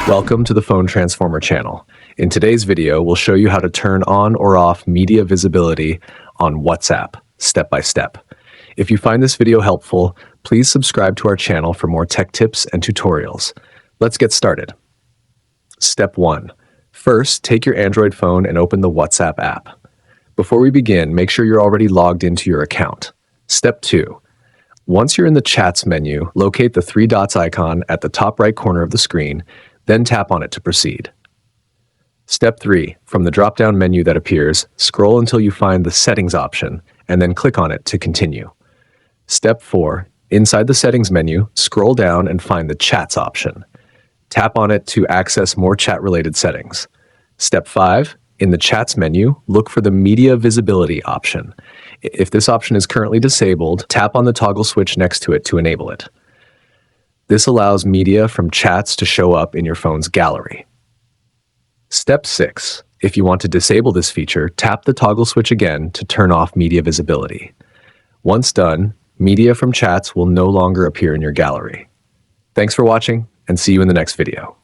Welcome to the Phone Transformer channel. In today's video, we'll show you how to turn on or off media visibility on WhatsApp, step by step. If you find this video helpful, please subscribe to our channel for more tech tips and tutorials. Let's get started. Step 1. First, take your Android phone and open the WhatsApp app. Before we begin, make sure you're already logged into your account. Step 2. Once you're in the Chats menu, locate the three dots icon at the top right corner of the screen, then tap on it to proceed. Step 3. From the drop-down menu that appears, scroll until you find the Settings option, and then click on it to continue. Step 4. Inside the Settings menu, scroll down and find the Chats option. Tap on it to access more chat-related settings. Step 5. In the Chats menu, look for the Media Visibility option. If this option is currently disabled, tap on the toggle switch next to it to enable it. This allows media from chats to show up in your phone's gallery. Step 6. If you want to disable this feature, tap the toggle switch again to turn off media visibility. Once done, media from chats will no longer appear in your gallery. Thanks for watching, and see you in the next video.